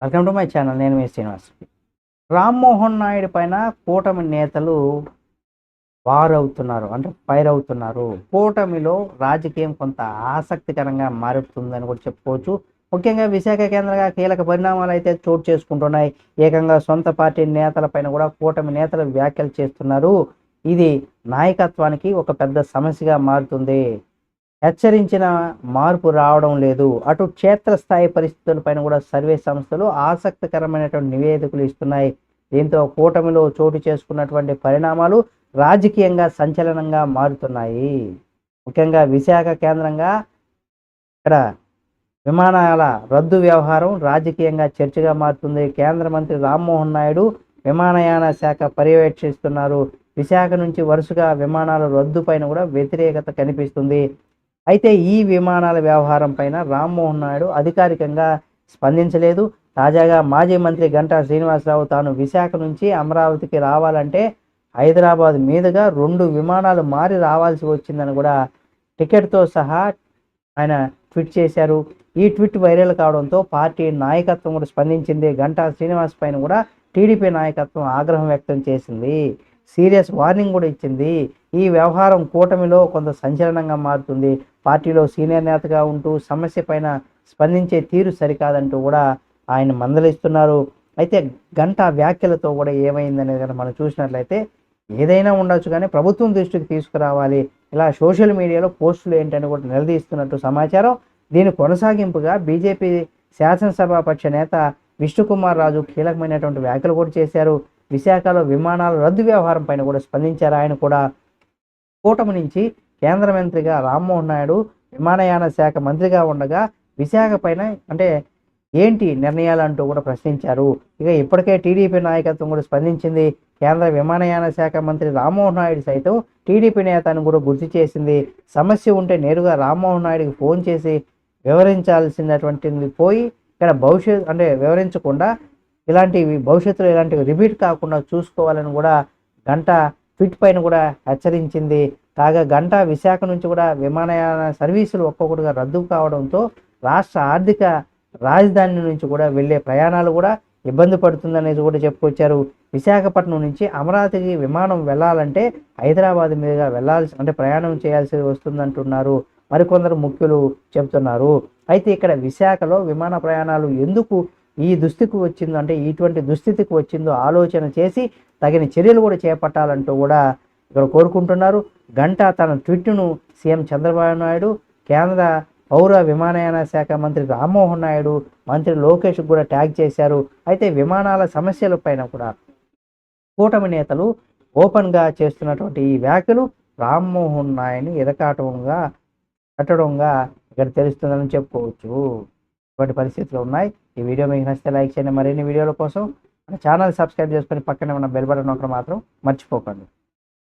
Welcome to my channel. నేను మీ శ్రీనివాస్. రామ్మోహన్ నాయుడు పైన కూటమి నేతలు వారవుతున్నారు, అంటే ఫైర్ అవుతున్నారు. కూటమిలో రాజకీయం కొంత ఆసక్తికరంగా మారుతుందని కూడా చెప్పుకోవచ్చు. ముఖ్యంగా విశాఖ కేంద్రంగా కీలక పరిణామాలు అయితే చోటు చేసుకుంటున్నాయి. ఏకంగా సొంత పార్టీ నేతలపైన కూడా కూటమి నేతలు వ్యాఖ్యలు చేస్తున్నారు. ఇది నాయకత్వానికి ఒక పెద్ద సమస్యగా మారుతుంది. హెచ్చరించిన మార్పు రావడం లేదు. అటు క్షేత్రస్థాయి పరిస్థితులపైన కూడా సర్వే సంస్థలు ఆసక్తికరమైనటువంటి నివేదికలు ఇస్తున్నాయి. దీంతో కూటమిలో చోటు చేసుకున్నటువంటి పరిణామాలు రాజకీయంగా సంచలనంగా మారుతున్నాయి. ముఖ్యంగా విశాఖ కేంద్రంగా ఇక్కడ విమానాల రద్దు వ్యవహారం రాజకీయంగా చర్చగా మారుతుంది. కేంద్ర మంత్రి రామ్మోహన్ నాయుడు విమానయాన శాఖ పర్యవేక్షిస్తున్నారు. విశాఖ నుంచి వరుసగా విమానాల రద్దు పైన కూడా వ్యతిరేకత కనిపిస్తుంది. అయితే ఈ విమానాల వ్యవహారం పైన రామ్మోహన్ నాయుడు అధికారికంగా స్పందించలేదు. తాజాగా మాజీ మంత్రి గంటా శ్రీనివాసరావు తాను విశాఖ నుంచి అమరావతికి రావాలంటే హైదరాబాద్ మీదుగా 2 విమానాలు మారి రావాల్సి వచ్చిందని కూడా టికెట్తో సహా ఆయన ట్వీట్ చేశారు. ఈ ట్వీట్ వైరల్ కావడంతో పార్టీ నాయకత్వం కూడా స్పందించింది. గంటా శ్రీనివాస్ పైన కూడా టీడీపీ నాయకత్వం ఆగ్రహం వ్యక్తం చేసింది. సీరియస్ వార్నింగ్ కూడా ఇచ్చింది. ఈ వ్యవహారం కూటమిలో కొంత సంచలనంగా మారుతుంది. పార్టీలో సీనియర్ నేతగా ఉంటూ సమస్య పైన స్పందించే తీరు సరికాదంటూ కూడా ఆయన మందలిస్తున్నారు. అయితే గంటా వ్యాఖ్యలతో కూడా ఏమైందనేది కనుక మనం చూసినట్లయితే ఏదైనా ఉండొచ్చు, కానీ ప్రభుత్వం దృష్టికి తీసుకురావాలి. ఇలా సోషల్ మీడియాలో పోస్టులు ఏంటని కూడా నిలదీస్తున్నట్టు సమాచారం. దీని కొనసాగింపుగా బీజేపీ శాసనసభాపక్ష నేత విష్ణుకుమార్ రాజు కీలకమైనటువంటి వ్యాఖ్యలు కూడా చేశారు. విశాఖలో విమానాల రద్దు వ్యవహారం పైన కూడా స్పందించారు. ఆయన కూడా కూటమి నుంచి కేంద్ర మంత్రిగా రామ్మోహన్ నాయుడు విమానయాన శాఖ మంత్రిగా ఉండగా విశాఖ పైన అంటే ఏంటి నిర్ణయాలు అంటూ కూడా ప్రశ్నించారు. ఇక ఇప్పటికే టీడీపీ నాయకత్వం కూడా స్పందించింది. కేంద్ర విమానయాన శాఖ మంత్రి రామ్మోహన్ నాయుడు సైతం టీడీపీ నేతను కూడా గుర్తు చేసింది. సమస్య ఉంటే నేరుగా రామ్మోహన్ నాయుడుకి ఫోన్ చేసి వివరించాల్సినటువంటిది పోయి ఇక్కడ వివరించకుండా భవిష్యత్తులో ఇలాంటివి రిపీట్ కాకుండా చూసుకోవాలని కూడా గంటా ట్వీట్ పైన కూడా హెచ్చరించింది. కాగా గంటా విశాఖ నుంచి కూడా విమానయాన సర్వీసులు ఒక్కొక్కటిగా రద్దు కావడంతో రాష్ట్ర ఆర్థిక రాజధాని నుంచి కూడా వెళ్ళే ప్రయాణాలు కూడా ఇబ్బంది పడుతుందనేది కూడా చెప్పుకొచ్చారు. విశాఖపట్నం నుంచి అమరావతికి విమానం వెళ్ళాలంటే హైదరాబాద్ మీదుగా ప్రయాణం చేయాల్సి వస్తుందంటున్నారు మరికొందరు ముఖ్యులు చెబుతున్నారు. అయితే ఇక్కడ విశాఖలో విమాన ప్రయాణాలు ఎందుకు ఈ దుస్థితికి వచ్చిందో, అంటే ఇటువంటి దుస్థితికి వచ్చిందో ఆలోచన చేసి తగిన చర్యలు కూడా చేపట్టాలంటూ కూడా ఇక్కడ కోరుకుంటున్నారు. గంటా తన ట్వీట్ను సీఎం చంద్రబాబు నాయుడు, కేంద్ర పౌర విమానయాన శాఖ మంత్రి రామ్మోహన్ నాయుడు, మంత్రి లోకేష్ కూడా ట్యాగ్ చేశారు. అయితే విమానాల సమస్యల పైన కూడా కూటమి నేతలు ఓపెన్గా చేస్తున్నటువంటి ఈ వ్యాఖ్యలు రామ్మోహన్ నాయుడిని ఇరకాటంగా కట్టడంగా ఇక్కడ తెలుస్తుందని చెప్పుకోవచ్చు. ఇటువంటి పరిస్థితులు ఉన్నాయి. ఈ వీడియో మీకు నచ్చితే లైక్ చేయండి. మరిన్ని వీడియోల కోసం మన ఛానల్ సబ్స్క్రైబ్ చేసుకొని పక్కనే ఉన్న బెల్ బటన్ నొక్కడం మాత్రం మర్చిపోకండి.